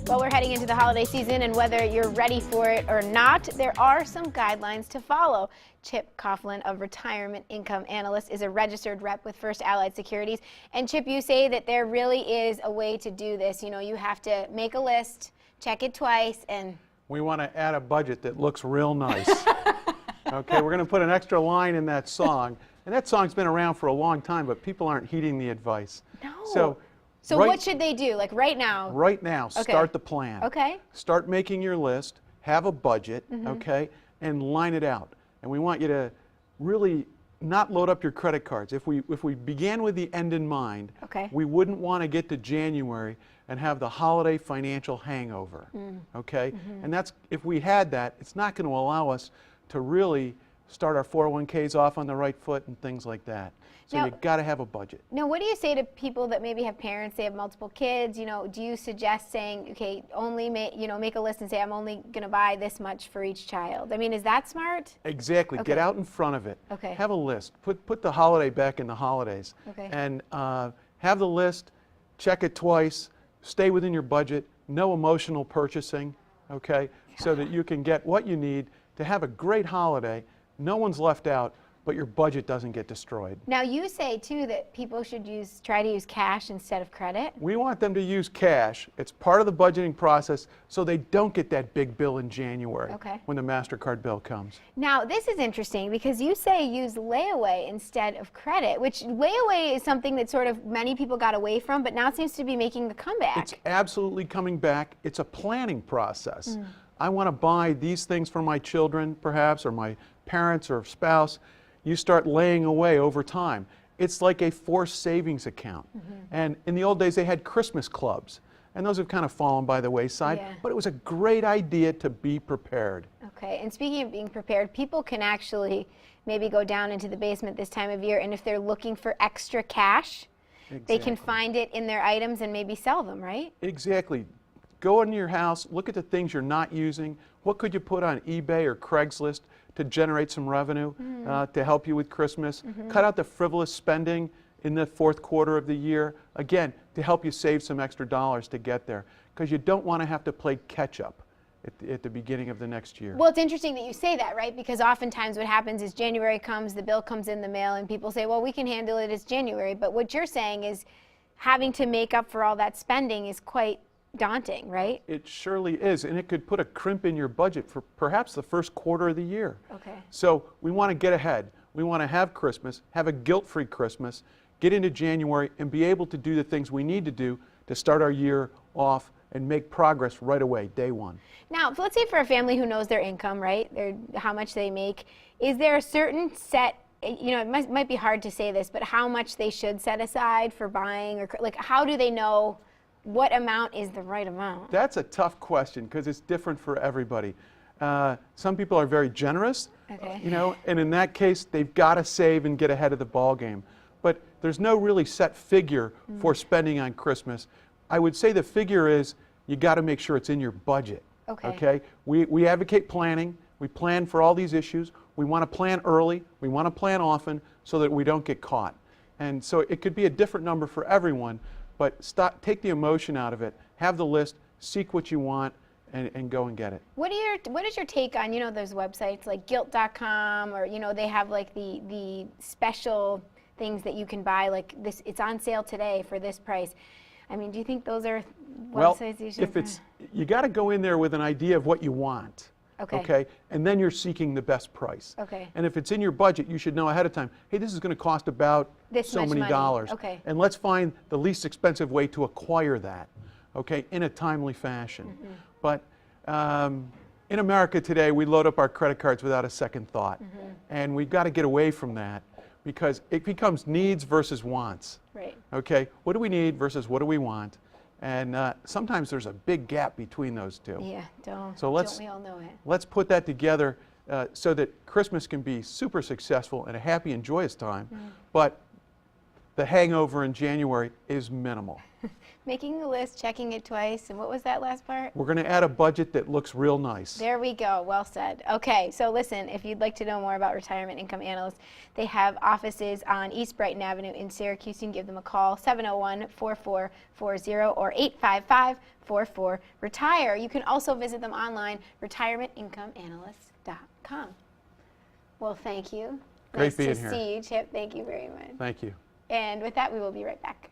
Well, we're heading into the holiday season, and whether you're ready for it or not, there are some guidelines to follow. Chip Coughlin of Retirement Income Analysts is a registered rep with First Allied Securities. And Chip, you say that there really is a way to do this. You know, you have to make a list, check it twice, and... We want to add a budget that looks real nice. Okay, we're going to put an extra line in that song. And that song's been around for a long time, but people aren't heeding the advice. No. So what should they do, like right now? Right now, start the plan. Okay. Start making your list, have a budget, okay, and line it out. And we want you to really not load up your credit cards. If we began with the end in mind, we wouldn't want to get to January and have the holiday financial hangover, okay? And that's, if we had that, it's not going to allow us to really start our 401ks off on the right foot and things like that. So now, you've got to have a budget. Now, what do you say to people that maybe have parents, they have multiple kids? You know, do you suggest saying, okay, only make a list and say, I'm only going to buy this much for each child? I mean, is that smart? Exactly. Get out in front of it. Okay. Have a list. Put the holiday back in the holidays. Okay. And have the list, check it twice, stay within your budget, no emotional purchasing, okay, so that you can get what you need to have a great holiday. No one's left out, but your budget doesn't get destroyed. Now, you say, too, that people should try to use cash instead of credit? We want them to use cash. It's part of the budgeting process, so they don't get that big bill in January when the MasterCard bill comes. Now, this is interesting because you say use layaway instead of credit, which layaway is something that sort of many people got away from, but now seems to be making the comeback. It's absolutely coming back. It's a planning process. I want to buy these things for my children, perhaps, or my parents or spouse. You start laying away over time. It's like a forced savings account. And in the old days, they had Christmas clubs. And those have kind of fallen by the wayside. But it was a great idea to be prepared. Okay, and speaking of being prepared, people can actually maybe go down into the basement this time of year, and if they're looking for extra cash, they can find it in their items and maybe sell them, right? Exactly. Go into your house, look at the things you're not using. What could you put on eBay or Craigslist to generate some revenue to help you with Christmas? Cut out the frivolous spending in the fourth quarter of the year, again, to help you save some extra dollars to get there, because you don't want to have to play catch up at the beginning of the next year. Well, it's interesting that you say that, right? Because oftentimes what happens is January comes, the bill comes in the mail, and people say, well, we can handle it, it's January. But what you're saying is having to make up for all that spending is quite daunting, right? It surely is, and it could put a crimp in your budget for perhaps the first quarter of the year. Okay. So we want to get ahead. We want to have Christmas, have a guilt-free Christmas, get into January, and be able to do the things we need to do to start our year off and make progress right away, day one. Now, let's say for a family who knows their income, right, how much they make, is there a certain set, you know, it might be hard to say this, but how much they should set aside for buying, or like how do they know what amount is the right amount? That's a tough question because it's different for everybody. Some people are very generous, you know, and in that case, they've got to save and get ahead of the ball game. But there's no really set figure for spending on Christmas. I would say the figure is you got to make sure it's in your budget. Okay? We advocate planning. We plan for all these issues. We want to plan early. We want to plan often so that we don't get caught. And so it could be a different number for everyone. But take the emotion out of it, have the list, seek what you want, and go and get it. What is your take on, you know, those websites like guilt.com, or, you know, they have like the special things that you can buy, like this, it's on sale today for this price. I mean, do you think those are websites you should? You got to go in there with an idea of what you want. Okay. And then you're seeking the best price. Okay. And if it's in your budget, you should know ahead of time, hey, this is going to cost about so many dollars. Okay. And let's find the least expensive way to acquire that, okay, in a timely fashion. But in America today, we load up our credit cards without a second thought. And we've got to get away from that because it becomes needs versus wants. Right. Okay. What do we need versus what do we want? And sometimes there's a big gap between those two. Yeah, don't we all know it? Let's put that together so that Christmas can be super successful and a happy and joyous time, but the hangover in January is minimal. Making the list, checking it twice, and what was that last part? We're going to add a budget that looks real nice. There we go. Well said. Okay, so listen, if you'd like to know more about Retirement Income Analysts, they have offices on East Brighton Avenue in Syracuse. You can give them a call, 701-4440 or 855-44-RETIRE. You can also visit them online, retirementincomeanalysts.com. Well, thank you. Great nice being to here. see you, Chip. Thank you very much. Thank you. And with that, we will be right back.